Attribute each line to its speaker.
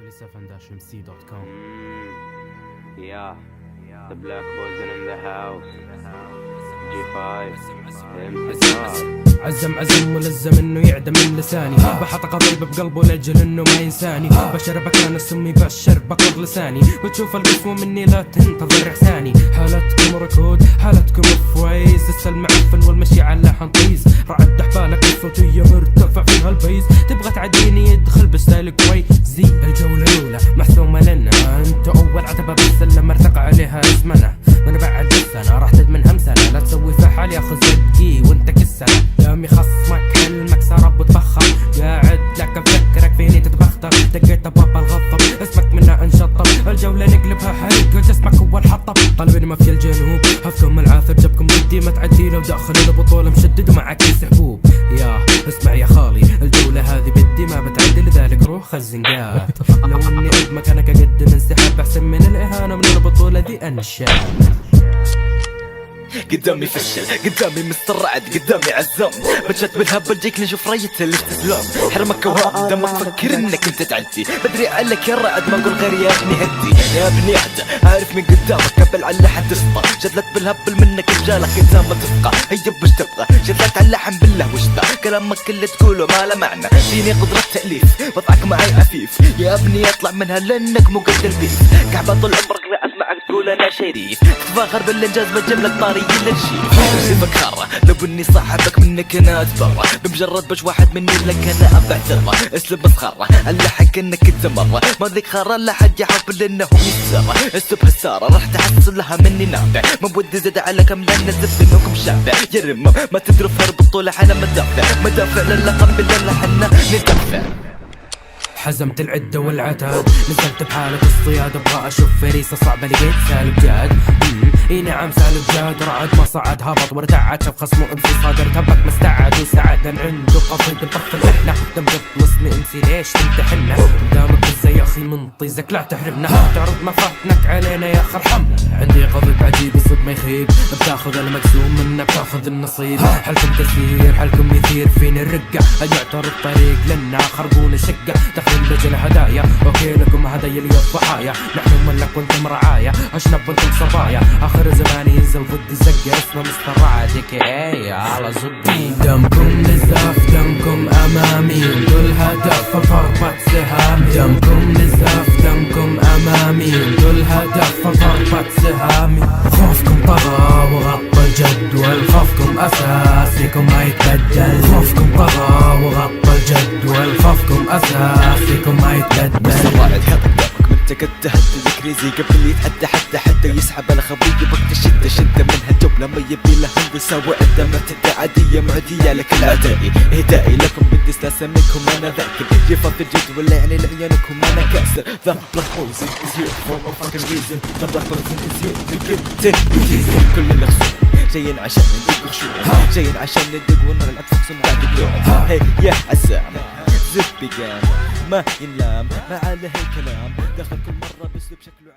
Speaker 1: 37-mc.com.
Speaker 2: Yeah, the black boys in the house. G5
Speaker 1: عزم ملزم انه يعدم من لساني، بحط قضيب بقلبه لاجل انه ما ينساني، بشر بكان السمي بشر بقر لساني، بتشوف القسوة مني لا تنتظر احساني، حالتكم ركود حالتكم فويس، السلم معفن والمشي على حنطيز، رعد حبالك الصوتية مرتفع فيها البيز، تبغى تعديني يدخل بستايل كويس. الجولة الاولى محسومة لنا، انت اول عتبة بالسلم ارتقى عليها اسمنا، من بعد السنة راح تدمن همسنة، لا تسوي فحال ياخذ زدقي وانت كسنة، دامي خصمك حلمك سرب وتفخر، قاعد لك بفكرك فيني تتبختر، دقيت بابا الغضب اسمك منها انشطب، الجولة نقلبها حرق وجسمك هو الحطب، قلبي ما في الجنوب هفكم العاثر جبكم ضدي ما تعدي لو داخل البطولة مشدد ومعك كيس حبوب. يا اسمع يا خالي الجولة هذه بدي ما بتعدي لذلك روح خزنقات، لو اني قد مكانك اقدم انسحاب احسن من الاهانة من البطولة ذي انشاء.
Speaker 3: قدامي فشل قدامي مسترعد قدامي عزام، بجت بالهبل جيك نشوف راية الاستسلام، حرمك وهاب دمك فكر انك انت تعدي، بدري عليك يا رعد ما اقول غير يا ابني هدي، يا ابني اهدى عارف من قدامك قبل على حد تسطى، جدلت بالهبل منك رجالك انت ما تفقى، هيا وش تبغى جدلت على حن بالله وش ذا كلامك اللي تقوله ما له معنى، فيني قدرة تأليف وضعك معي عفيف، يا ابني اطلع منها لانك مو قد البيت، كعبة طول عمرك لا اسمعك تقول انا شريف، تفاخر بالانجاز بجيب لك طاري الا الشيء، سيبك خارة لو اني صاحبك منك انا اتبرى، بمجرد بش واحد مني لك انا ابع ثرة، اسلب مسخرة الحق انك انت مرة، ما ذيك خارة لا حد يحاول انه يتسرى، اسلب هسارة راح تحصل لها مني نافع، ما بودي زد على كم لان الزبد انكم شافع، يا رمم ما تدري فرق البطولة على مدافع للقب لنا حنا ندافع.
Speaker 1: حزمت العدة والعتاد نزلت بحالة الصياد، ابغى اشوف فريسة صعبة لقيت سالب جاد، اي نعم سالب جاد، رعد ما صعد هبط وارتعد شاف خصمه امسي صادر تبك مستعد وسعد عنده قصيد نطفل احنا دمجت واسمي امسي ليش تمتحنا، قدامك ازاي يا اخي منطيزك لا تحرمنا، تعرض مفاتنك علينا يا اخي ارحمنا، عندي قضيب عجيب الصد ما يخيب، بتاخذ المقسوم منك بتاخذ النصيب، حلكم كثير حلكم يثير فيني الرقة، اجعتر الطريق لنا خربون الشقة، دخل لجل هدايا اوكي لكم هدايا لي الضحايا، نحن ملك وانتم رعايا، اشنب وانتم صبايا، اخر زمان ينزل ضد الزقة اسمه مستر رعدك على زبي، دمكم نزاف دمكم امامي كل هدف ضربة سهام، دمكم نزاف دمكم امامي كل هدف ضربة سهامي، خوفكم طغى وغطى الجدول، خوفكم اساسكم ما يتبدل، خوفكم طغى وغطى الجدول، خوفكم اساسكم ما يتبدل،
Speaker 3: الرعد قدامك من تقد ذكريزي قبل يتحدى حتى يسحب على خويه وقت الشدة منها جملة ما يبي له هندسة وعدة معتدة عادية معدية لكل اعدائي، اهدائي لكم بدي استاسة منكم انا ذاكر، جفا في الجدول يعني لعيونكم انا كاسر، ذا بلاك بويزن is here for a fucking reason، ذا بلاك بويزن is here to get it، كل اللي خصوم جايين عشان ندق خشوع، جايين عشان ندق ونلعب فوكسون بعد اليوم، هي يا عزام زبي قام ما ينلام ما عليه الكلام، دخل كل مرة باسلوب شكله